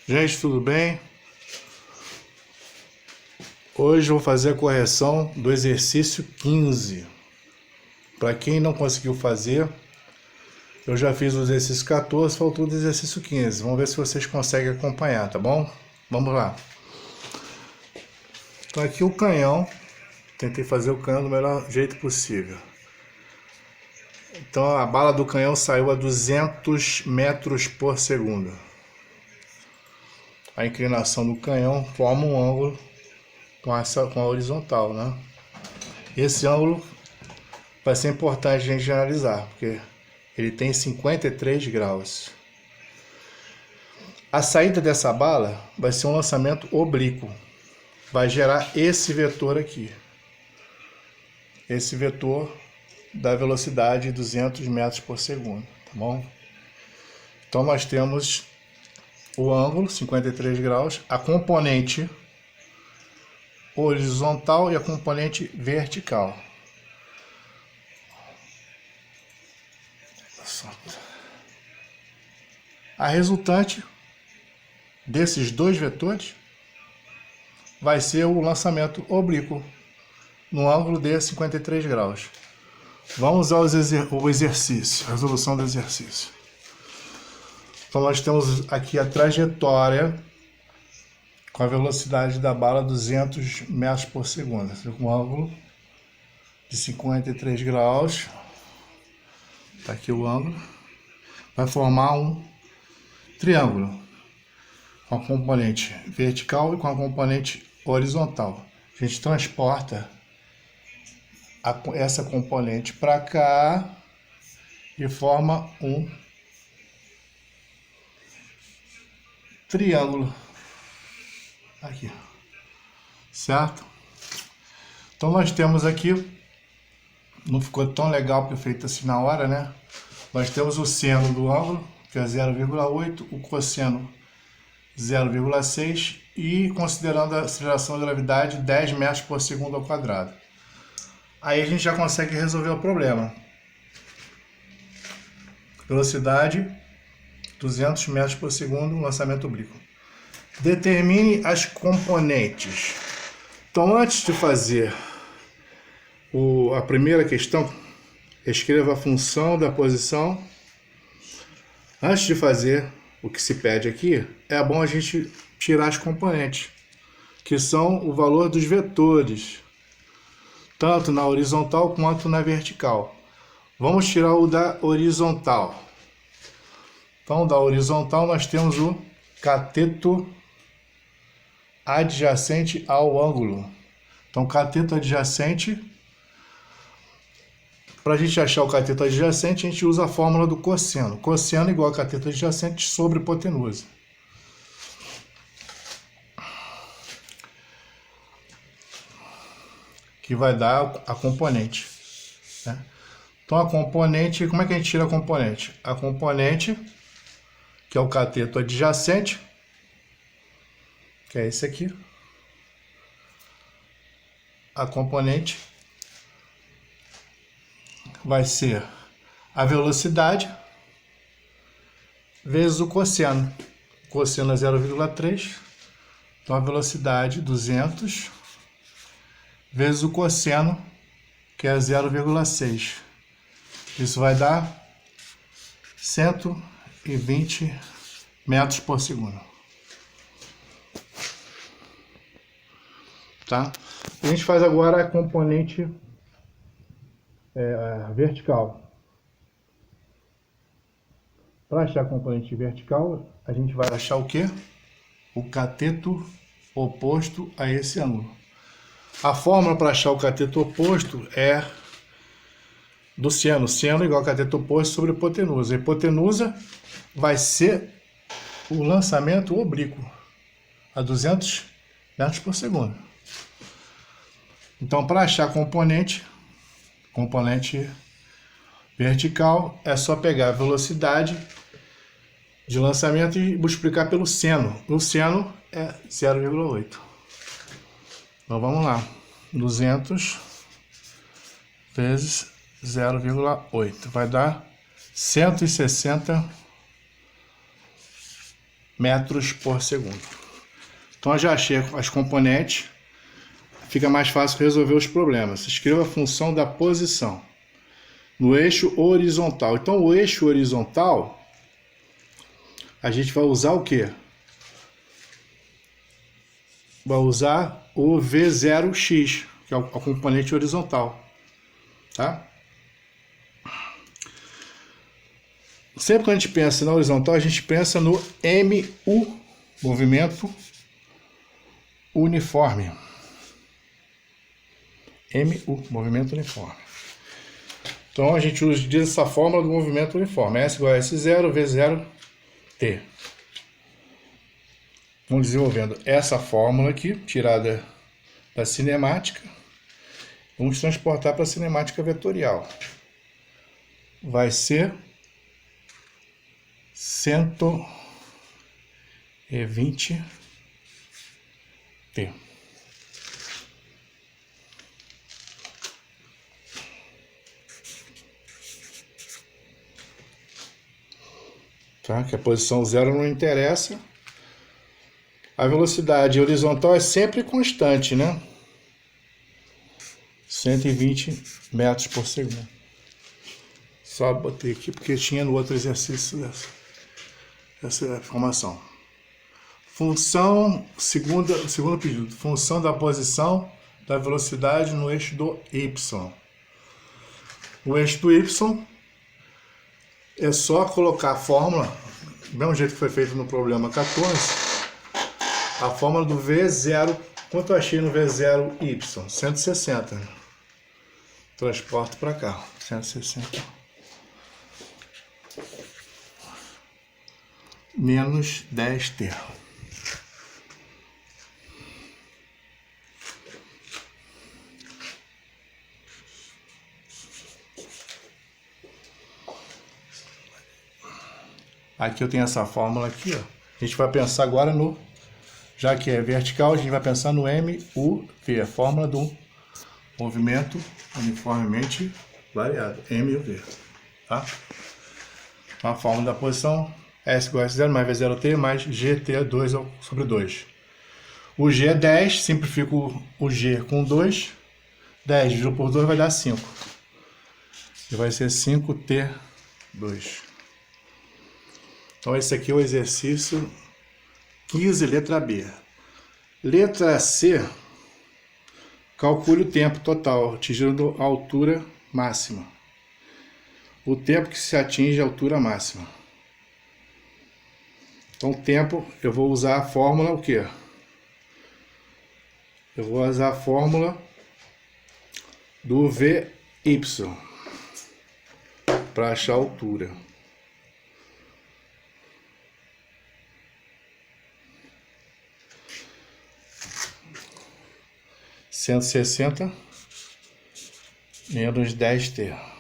Gente, tudo bem? Hoje eu vou fazer a correção do exercício 15. Para quem não conseguiu fazer, eu já fiz o exercício 14, faltou o exercício 15. Vamos ver se vocês conseguem acompanhar, tá bom? Vamos lá. Então aqui o canhão, tentei fazer o canhão do melhor jeito possível. Então a bala do canhão saiu a 200 metros por segundo. A inclinação do canhão forma um ângulo com a horizontal, né? Esse ângulo vai ser importante a gente analisar, porque ele tem 53 graus. A saída dessa bala vai ser um lançamento oblíquo. Vai gerar esse vetor aqui. Esse vetor da velocidade 200 metros por segundo, tá bom? Então nós temos o ângulo, 53 graus, a componente horizontal e a componente vertical. A resultante desses dois vetores vai ser o lançamento oblíquo no ângulo de 53 graus. Vamos ao exercício, a resolução do exercício. Então nós temos aqui a trajetória com a velocidade da bala 200 metros por segundo. Com um ângulo de 53 graus. Está aqui o ângulo. Vai formar um triângulo com a componente vertical e com a componente horizontal. A gente transporta essa componente para cá e forma um triângulo aqui, certo? Então nós temos aqui, não ficou tão legal porque feito assim na hora, né? Nós temos o seno do ângulo, que é 0,8, o cosseno 0,6 e, considerando a aceleração da gravidade, 10 metros por segundo ao quadrado. Aí a gente já consegue resolver o problema. Velocidade 200 metros por segundo, lançamento oblíquo. Determine as componentes. Então, antes de fazer a primeira questão, escreva a função da posição. Antes de fazer o que se pede aqui, é bom a gente tirar as componentes, que são o valor dos vetores, tanto na horizontal quanto na vertical. Vamos tirar o da horizontal. Então, da horizontal nós temos o cateto adjacente ao ângulo. Então, cateto adjacente, para a gente achar o cateto adjacente, a gente usa a fórmula do cosseno. Cosseno igual a cateto adjacente sobre hipotenusa. Que vai dar a componente, né? Então, a componente, como é que a gente tira a componente? A componente, que é o cateto adjacente, que é esse aqui. A componente vai ser a velocidade vezes o cosseno. O cosseno é 0,3. Então, a velocidade 200 vezes o cosseno, que é 0,6. Isso vai dar 120 metros por segundo. Tá? A gente faz agora a componente vertical. Para achar a componente vertical, a gente vai achar o quê? O cateto oposto a esse ângulo. A fórmula para achar o cateto oposto é do seno. Seno igual a cateto oposto sobre hipotenusa. A hipotenusa vai ser o lançamento oblíquo a 200 metros por segundo. Então, para achar a componente vertical, é só pegar a velocidade de lançamento e multiplicar pelo seno. O seno é 0,8. Então vamos lá. 200 vezes 0,8 vai dar 160 metros por segundo. Então eu já achei as componentes, fica mais fácil resolver os problemas. Escreva a função da posição no eixo horizontal. Então o eixo horizontal, a gente vai usar o quê? Vai usar o V0x, que é a componente horizontal, tá? Sempre que a gente pensa na horizontal, a gente pensa no MU, movimento uniforme. MU, movimento uniforme. Então a gente utiliza essa fórmula do movimento uniforme. S igual a S0, V0T. Vamos desenvolvendo essa fórmula aqui, tirada da cinemática. Vamos transportar para a cinemática vetorial. Vai ser 120T. Tá? Que a posição 0 não interessa. A velocidade horizontal é sempre constante, né? 120 metros por segundo. Só botei aqui porque tinha no outro exercício essa informação. Função, segundo pedido, função da posição da velocidade no eixo do Y. O eixo do Y é só colocar a fórmula, do mesmo jeito que foi feito no problema 14, a fórmula do V0, quanto eu achei no V0Y? 160. Transporto para cá, 160. Menos 10T. Aqui eu tenho essa fórmula aqui, ó. A gente vai pensar agora no, já que é vertical, a gente vai pensar no MUV, a fórmula do movimento uniformemente variado, MUV, tá? A fórmula da posição, S igual a S0 mais V0T mais GT2 sobre 2. O G é 10, simplifico o G com 2, 10 dividido por 2 vai dar 5. E vai ser 5T2. Então esse aqui é o exercício 15, letra B. Letra C, calcule o tempo total, atingindo a altura máxima. O tempo que se atinge a altura máxima. Então, tempo, eu vou usar a fórmula o quê? Eu vou usar a fórmula do VY para achar a altura. (160 menos 10T).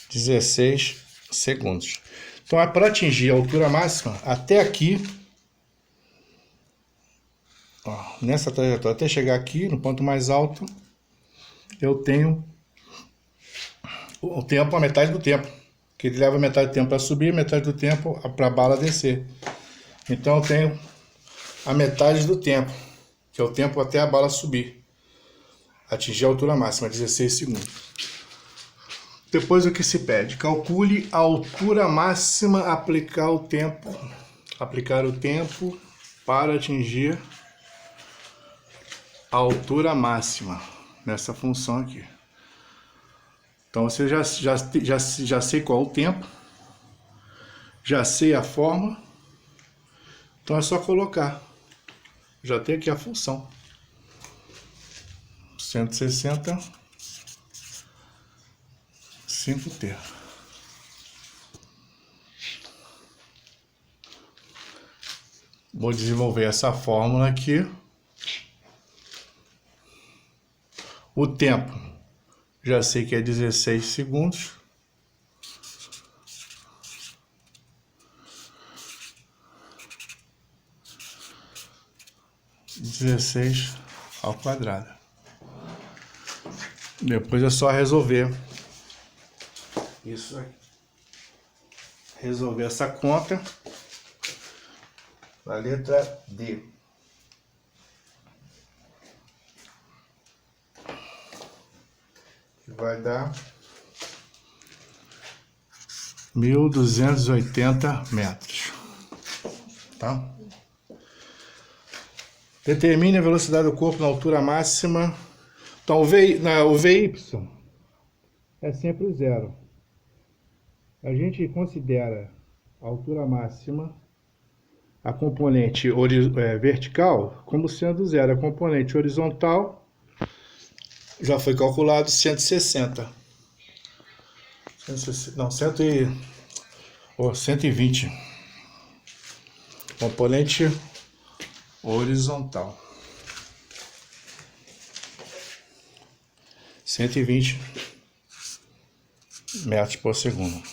(16 segundos). Então, é para atingir a altura máxima, até aqui, ó, nessa trajetória, até chegar aqui, no ponto mais alto, eu tenho o tempo, a metade do tempo. Que ele leva metade do tempo para subir, metade do tempo para a bala descer. Então, eu tenho a metade do tempo, que é o tempo até a bala subir. Atingir a altura máxima, 16 segundos. Depois o que se pede? Calcule a altura máxima, aplicar o tempo para atingir a altura máxima nessa função aqui. Então você já sei qual é o tempo, já sei a fórmula, então é só colocar. Já tem aqui a função. 160 5T. Vou desenvolver essa fórmula aqui. O tempo, já sei que é 16 segundos. 16 ao quadrado. Depois é só resolver isso aqui. Resolver essa conta. A letra D. Que vai dar 1.280 metros. Tá? Determine a velocidade do corpo na altura máxima. Então, o VY é sempre o zero. A gente considera a altura máxima, a componente vertical, como sendo zero. A componente horizontal já foi calculado 160. Não, 120. Componente horizontal. 120 metros por segundo.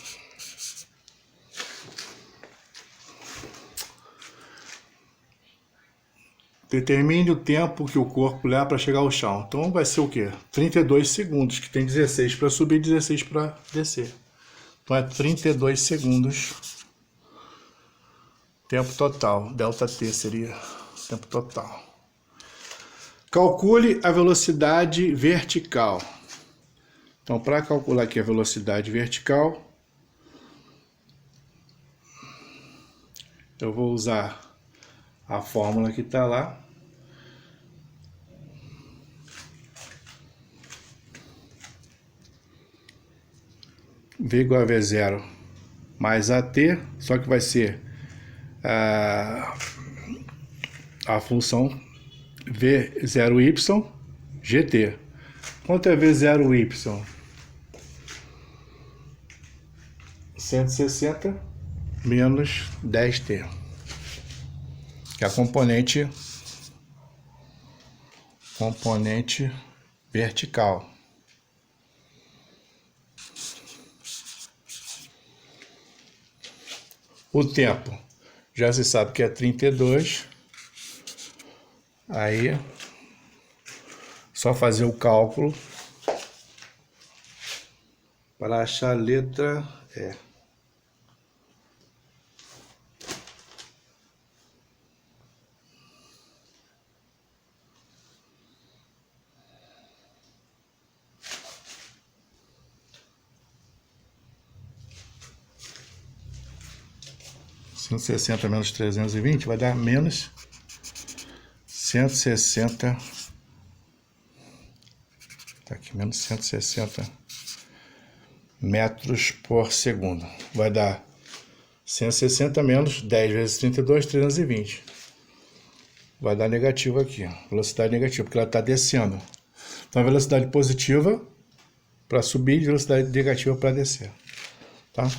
Determine o tempo que o corpo leva para chegar ao chão. Então vai ser o quê? 32 segundos, que tem 16 para subir e 16 para descer. Então é 32 segundos. Tempo total. Delta T seria tempo total. Calcule a velocidade vertical. Então, para calcular aqui a velocidade vertical, eu vou usar a fórmula que está lá. V igual a V0 mais AT, só que vai ser a função V0Y GT. Quanto é V0Y? 160 menos 10T, que é a componente vertical. O tempo já se sabe que é 32. Aí só fazer o cálculo para achar a letra E. Cento e 60 menos 320 vai dar menos 160. Tá aqui, menos 160 metros por segundo. Vai dar 160 menos 10 vezes 32, 320. Vai dar negativo aqui, velocidade negativa, porque ela está descendo. Então, a velocidade positiva para subir e velocidade negativa para descer. Tá?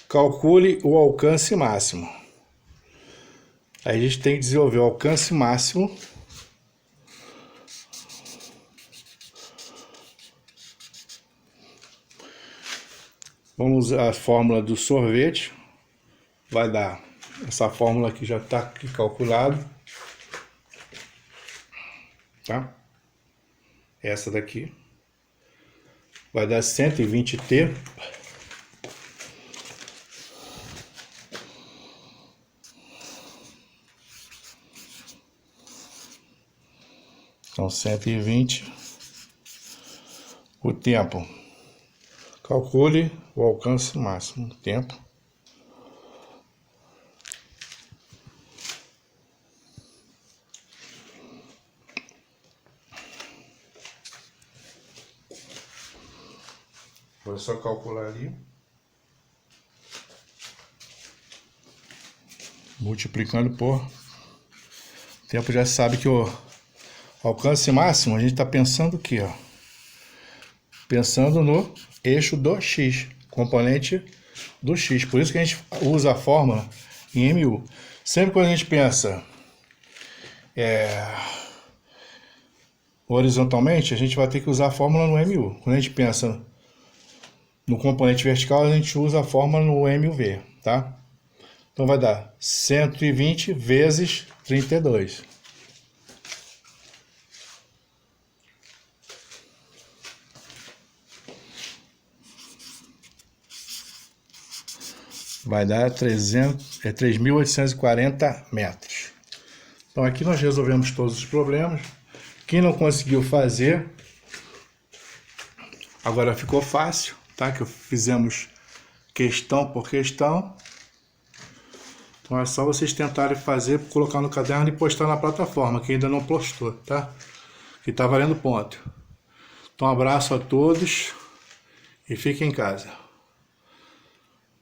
Calcule o alcance máximo. Aí a gente tem que desenvolver o alcance máximo. Vamos usar a fórmula do sorvete. Vai dar, essa fórmula aqui já está aqui calculado. Tá? Essa daqui. Vai dar 120T. Então, 120. O tempo. Calcule o alcance máximo. Tempo. Vou só calcular ali. Multiplicando por tempo, já sabe que o alcance máximo, a gente está pensando aqui, ó. Pensando no eixo do X, componente do X. Por isso que a gente usa a fórmula em MU. Sempre quando a gente pensa horizontalmente, a gente vai ter que usar a fórmula no MU. Quando a gente pensa no componente vertical, a gente usa a fórmula no MUV, tá? Então vai dar 120 vezes 32. vai dar 3.840 metros. Então aqui nós resolvemos todos os problemas. Quem não conseguiu fazer, agora ficou fácil, tá? Que fizemos questão por questão. Então é só vocês tentarem fazer, colocar no caderno e postar na plataforma, que ainda não postou, tá? Que tá valendo ponto. Então um abraço a todos e fiquem em casa.